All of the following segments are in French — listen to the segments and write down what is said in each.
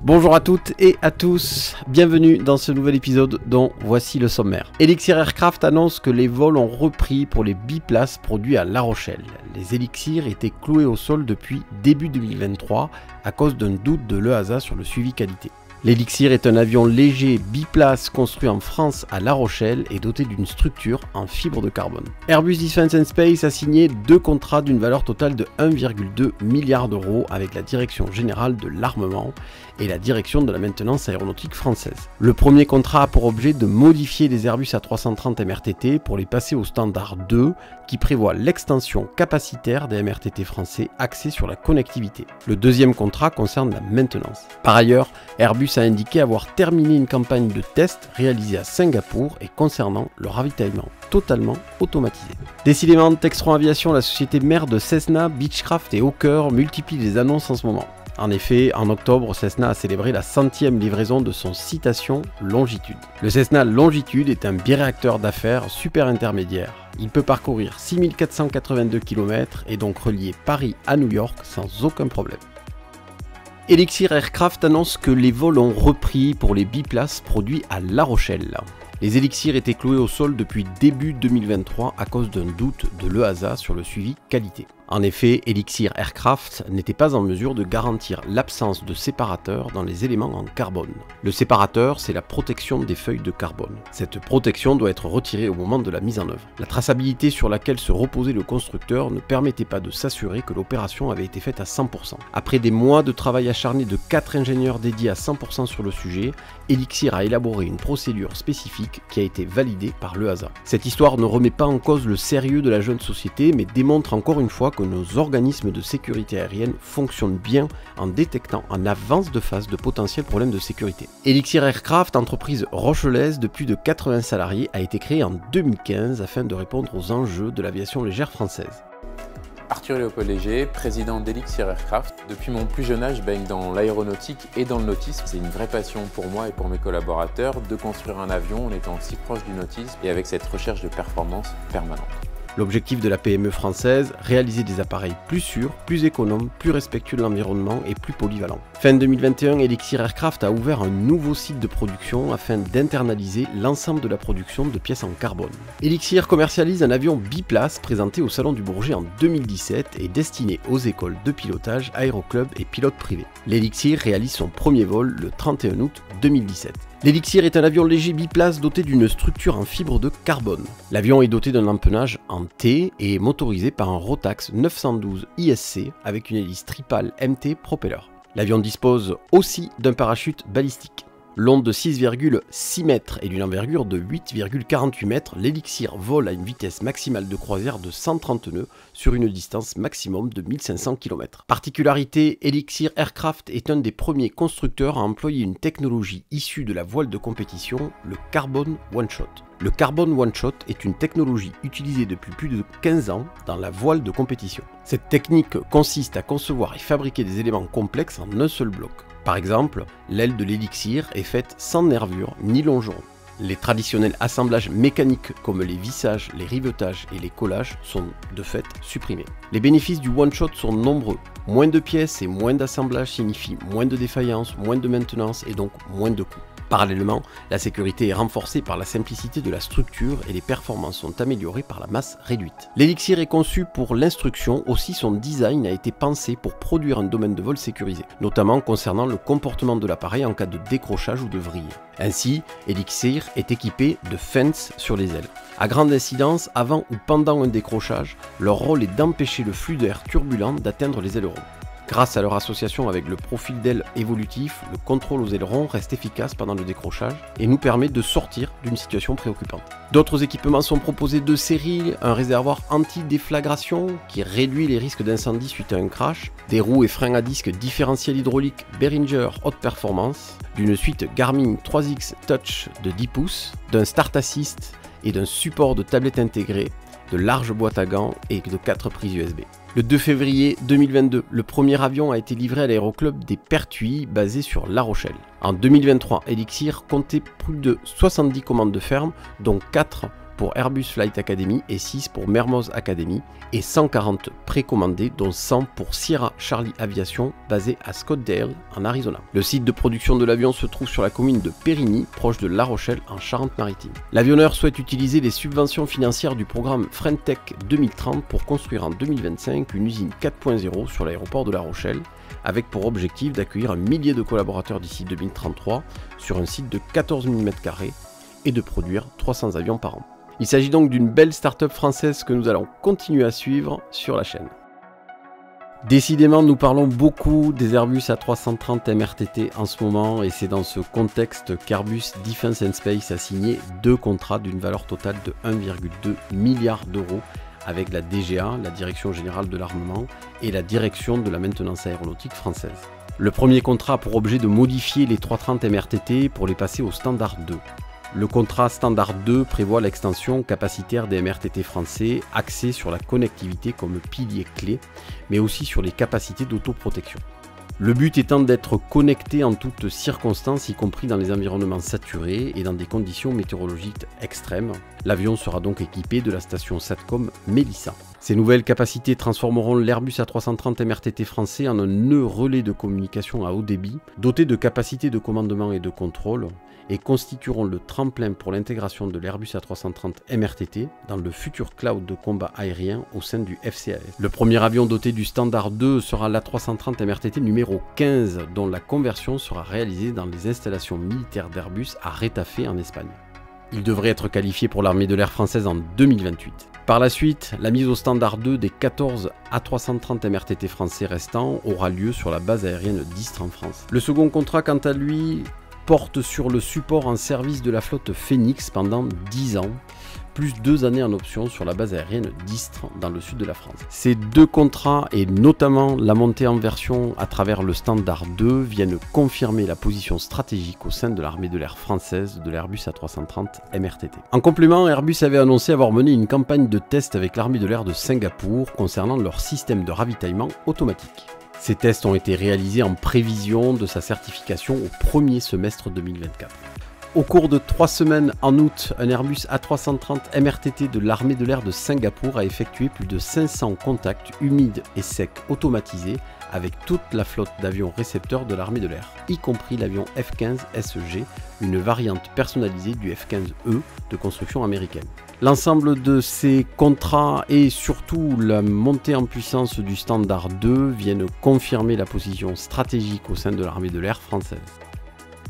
Bonjour à toutes et à tous, bienvenue dans ce nouvel épisode dont voici le sommaire. Elixir Aircraft annonce que les vols ont repris pour les biplaces produits à La Rochelle. Les Elixir étaient cloués au sol depuis début 2023 à cause d'un doute de l'EASA sur le suivi qualité. L'Elixir est un avion léger biplace construit en France à La Rochelle et doté d'une structure en fibre de carbone. Airbus Defence and Space a signé 2 contrats d'une valeur totale de 1,2 milliard d'euros avec la Direction Générale de l'Armement et la Direction de la Maintenance Aéronautique Française. Le premier contrat a pour objet de modifier les Airbus A330 MRTT pour les passer au standard 2 qui prévoit l'extension capacitaire des MRTT français axés sur la connectivité. Le deuxième contrat concerne la maintenance. Par ailleurs, Airbus a indiqué avoir terminé une campagne de test réalisée à Singapour et concernant le ravitaillement totalement automatisé. Décidément, Textron Aviation, la société mère de Cessna, Beechcraft et Hawker, multiplie les annonces en ce moment. En effet, en octobre, Cessna a célébré la 100e livraison de son Citation Longitude. Le Cessna Longitude est un biréacteur d'affaires super intermédiaire. Il peut parcourir 6482 km et donc relier Paris à New York sans aucun problème. Elixir Aircraft annonce que les vols ont repris pour les biplaces produits à La Rochelle. Les Elixir étaient cloués au sol depuis début 2023 à cause d'un doute de l'EASA sur le suivi qualité. En effet, Elixir Aircraft n'était pas en mesure de garantir l'absence de séparateur dans les éléments en carbone. Le séparateur, c'est la protection des feuilles de carbone. Cette protection doit être retirée au moment de la mise en œuvre. La traçabilité sur laquelle se reposait le constructeur ne permettait pas de s'assurer que l'opération avait été faite à 100%. Après des mois de travail acharné de 4 ingénieurs dédiés à 100% sur le sujet, Elixir a élaboré une procédure spécifique qui a été validée par l'EASA. Cette histoire ne remet pas en cause le sérieux de la jeune société, mais démontre encore une fois que nos organismes de sécurité aérienne fonctionnent bien en détectant en avance de phase de potentiels problèmes de sécurité. Elixir Aircraft, entreprise rochelaise de plus de 80 salariés, a été créée en 2015 afin de répondre aux enjeux de l'aviation légère française. Arthur Léopold Léger, président d'Elixir Aircraft. Depuis mon plus jeune âge, je baigne dans l'aéronautique et dans le nautisme. C'est une vraie passion pour moi et pour mes collaborateurs de construire un avion en étant si proche du nautisme et avec cette recherche de performance permanente. L'objectif de la PME française, réaliser des appareils plus sûrs, plus économes, plus respectueux de l'environnement et plus polyvalents. Fin 2021, Elixir Aircraft a ouvert un nouveau site de production afin d'internaliser l'ensemble de la production de pièces en carbone. Elixir commercialise un avion biplace présenté au Salon du Bourget en 2017 et destiné aux écoles de pilotage, aéroclubs et pilotes privés. L'Elixir réalise son premier vol le 31 août 2017. L'Elixir est un avion léger biplace doté d'une structure en fibre de carbone. L'avion est doté d'un empennage en T et est motorisé par un Rotax 912 ISC avec une hélice tripale MT propeller. L'avion dispose aussi d'un parachute balistique. Long de 6,6 mètres et d'une envergure de 8,48 mètres, l'Elixir vole à une vitesse maximale de croisière de 130 nœuds sur une distance maximum de 1500 km. Particularité, Elixir Aircraft est un des premiers constructeurs à employer une technologie issue de la voile de compétition, le Carbon One Shot. Le Carbon One Shot est une technologie utilisée depuis plus de 15 ans dans la voile de compétition. Cette technique consiste à concevoir et fabriquer des éléments complexes en un seul bloc. Par exemple, l'aile de l'Elixir est faite sans nervure ni longeron. Les traditionnels assemblages mécaniques comme les vissages, les rivetages et les collages sont de fait supprimés. Les bénéfices du one-shot sont nombreux. Moins de pièces et moins d'assemblage signifient moins de défaillances, moins de maintenance et donc moins de coûts. Parallèlement, la sécurité est renforcée par la simplicité de la structure et les performances sont améliorées par la masse réduite. L'Elixir est conçu pour l'instruction, aussi son design a été pensé pour produire un domaine de vol sécurisé, notamment concernant le comportement de l'appareil en cas de décrochage ou de vrille. Ainsi, Elixir est équipé de fence sur les ailes. À grande incidence, avant ou pendant un décrochage, leur rôle est d'empêcher le flux d'air turbulent d'atteindre les ailerons. Grâce à leur association avec le profil d'aile évolutif, le contrôle aux ailerons reste efficace pendant le décrochage et nous permet de sortir d'une situation préoccupante. D'autres équipements sont proposés de série, un réservoir anti-déflagration qui réduit les risques d'incendie suite à un crash, des roues et freins à disque différentiels hydrauliques Behringer haute performance, d'une suite Garmin 3X Touch de 10 pouces, d'un Start Assist et d'un support de tablette intégré, de larges boîtes à gants et de 4 prises USB. Le 2 février 2022, le premier avion a été livré à l'aéroclub des Pertuis basé sur La Rochelle. En 2023, Elixir comptait plus de 70 commandes de ferme, dont 4 pour Airbus Flight Academy et 6 pour Mermoz Academy, et 140 précommandés, dont 100 pour Sierra Charlie Aviation, basé à Scottsdale, en Arizona. Le site de production de l'avion se trouve sur la commune de Périgny, proche de La Rochelle, en Charente-Maritime. L'avionneur souhaite utiliser les subventions financières du programme Friendtech 2030 pour construire en 2025 une usine 4.0 sur l'aéroport de La Rochelle, avec pour objectif d'accueillir 1 millier de collaborateurs d'ici 2033 sur un site de 14 000 m² et de produire 300 avions par an. Il s'agit donc d'une belle start-up française que nous allons continuer à suivre sur la chaîne. Décidément, nous parlons beaucoup des Airbus A330 MRTT en ce moment, et c'est dans ce contexte qu'Airbus Defence and Space a signé 2 contrats d'une valeur totale de 1,2 milliard d'euros avec la DGA, la Direction Générale de l'Armement, et la Direction de la Maintenance Aéronautique française. Le premier contrat a pour objet de modifier les 330 MRTT pour les passer au standard 2. Le contrat standard 2 prévoit l'extension capacitaire des MRTT français axée sur la connectivité comme pilier clé, mais aussi sur les capacités d'autoprotection. Le but étant d'être connecté en toutes circonstances, y compris dans les environnements saturés et dans des conditions météorologiques extrêmes. L'avion sera donc équipé de la station Satcom Melissa. Ces nouvelles capacités transformeront l'Airbus A330 MRTT français en un nœud relais de communication à haut débit, doté de capacités de commandement et de contrôle, et constitueront le tremplin pour l'intégration de l'Airbus A330 MRTT dans le futur cloud de combat aérien au sein du FCAS. Le premier avion doté du standard 2 sera l'A330 MRTT numéro 15, dont la conversion sera réalisée dans les installations militaires d'Airbus à Retafe en Espagne. Il devrait être qualifié pour l'armée de l'air française en 2028. Par la suite, la mise au standard 2 des 14 A330 MRTT français restants aura lieu sur la base aérienne d'Istres en France. Le second contrat, quant à lui, porte sur le support en service de la flotte Phoenix pendant 10 ans, plus 2 années en option sur la base aérienne d'Istres dans le sud de la France. Ces 2 contrats, et notamment la montée en version à travers le standard 2, viennent confirmer la position stratégique au sein de l'armée de l'air française de l'Airbus A330 MRTT. En complément, Airbus avait annoncé avoir mené une campagne de test avec l'armée de l'air de Singapour concernant leur système de ravitaillement automatique. Ces tests ont été réalisés en prévision de sa certification au premier semestre 2024. Au cours de 3 semaines en août, un Airbus A330 MRTT de l'armée de l'air de Singapour a effectué plus de 500 contacts humides et secs automatisés avec toute la flotte d'avions récepteurs de l'armée de l'air, y compris l'avion F-15 SG, une variante personnalisée du F-15E de construction américaine. L'ensemble de ces contrats et surtout la montée en puissance du standard 2 viennent confirmer la position stratégique au sein de l'armée de l'air française.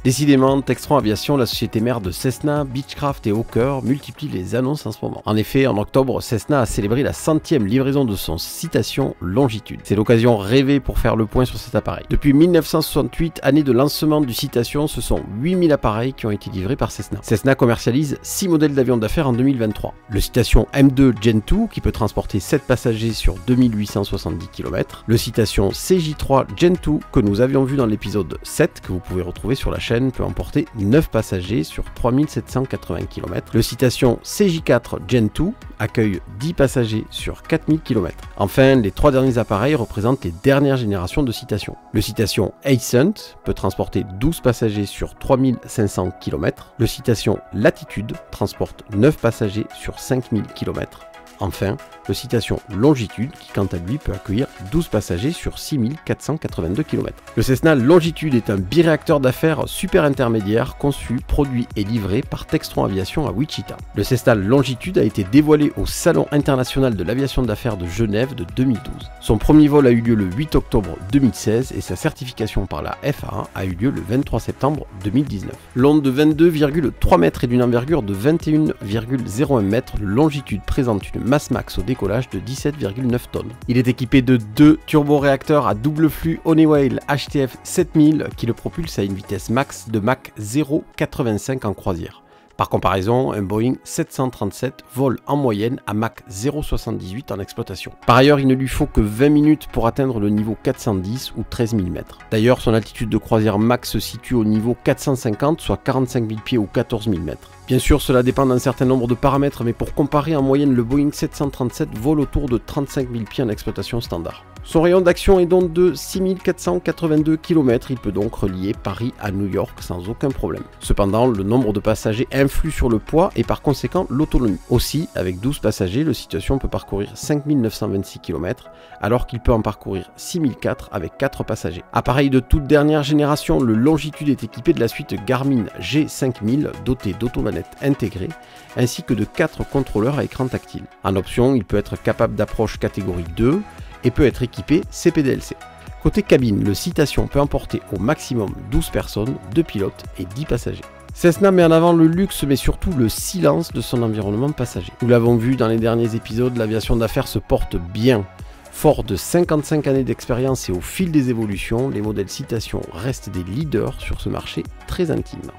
Décidément, Textron Aviation, la société mère de Cessna, Beechcraft et Hawker, multiplie les annonces en ce moment. En effet, en octobre, Cessna a célébré la 100e livraison de son Citation Longitude. C'est l'occasion rêvée pour faire le point sur cet appareil. Depuis 1968, année de lancement du Citation, ce sont 8000 appareils qui ont été livrés par Cessna. Cessna commercialise 6 modèles d'avions d'affaires en 2023. Le Citation M2 Gen 2, qui peut transporter 7 passagers sur 2870 km. Le Citation CJ3 Gen 2, que nous avions vu dans l'épisode 7, que vous pouvez retrouver sur la chaîne, peut emporter 9 passagers sur 3780 km. Le Citation CJ4 Gen 2 accueille 10 passagers sur 4000 km. Enfin, les 3 derniers appareils représentent les dernières générations de Citation. Le Citation Ascent peut transporter 12 passagers sur 3500 km. Le Citation Latitude transporte 9 passagers sur 5000 km. Enfin, le Citation Longitude, qui quant à lui peut accueillir 12 passagers sur 6482 km. Le Cessna Longitude est un biréacteur d'affaires super intermédiaire conçu, produit et livré par Textron Aviation à Wichita. Le Cessna Longitude a été dévoilé au Salon international de l'aviation d'affaires de Genève de 2012. Son premier vol a eu lieu le 8 octobre 2016 et sa certification par la FAA a eu lieu le 23 septembre 2019. Long de 22,3 mètres et d'une envergure de 21,01 mètres, le Longitude présente une masse max au décollage de 17,9 tonnes. Il est équipé de 2 turboréacteurs à double flux Honeywell HTF 7000 qui le propulsent à une vitesse max de Mach 0,85 en croisière. Par comparaison, un Boeing 737 vole en moyenne à Mach 0,78 en exploitation. Par ailleurs, il ne lui faut que 20 minutes pour atteindre le niveau 410 ou 13 000 mètres. D'ailleurs, son altitude de croisière max se situe au niveau 450, soit 45 000 pieds ou 14 000 mètres. Bien sûr, cela dépend d'un certain nombre de paramètres, mais pour comparer, en moyenne, le Boeing 737 vole autour de 35 000 pieds en exploitation standard. Son rayon d'action est donc de 6482 km, il peut donc relier Paris à New York sans aucun problème. Cependant, le nombre de passagers influe sur le poids et par conséquent l'autonomie. Aussi, avec 12 passagers, le Citation peut parcourir 5926 km, alors qu'il peut en parcourir 6004 avec 4 passagers. Appareil de toute dernière génération, le Longitude est équipé de la suite Garmin G5000 doté d'automanettes intégrées, ainsi que de 4 contrôleurs à écran tactile. En option, il peut être capable d'approche catégorie 2, et peut être équipé CPDLC. Côté cabine, le Citation peut emporter au maximum 12 personnes, 2 pilotes et 10 passagers. Cessna met en avant le luxe mais surtout le silence de son environnement passager. Nous l'avons vu dans les derniers épisodes, l'aviation d'affaires se porte bien. Fort de 55 années d'expérience et au fil des évolutions, les modèles Citation restent des leaders sur ce marché très intime.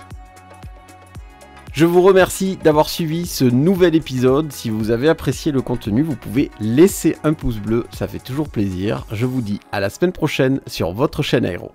Je vous remercie d'avoir suivi ce nouvel épisode. Si vous avez apprécié le contenu, vous pouvez laisser un pouce bleu, ça fait toujours plaisir. Je vous dis à la semaine prochaine sur votre chaîne Aéro.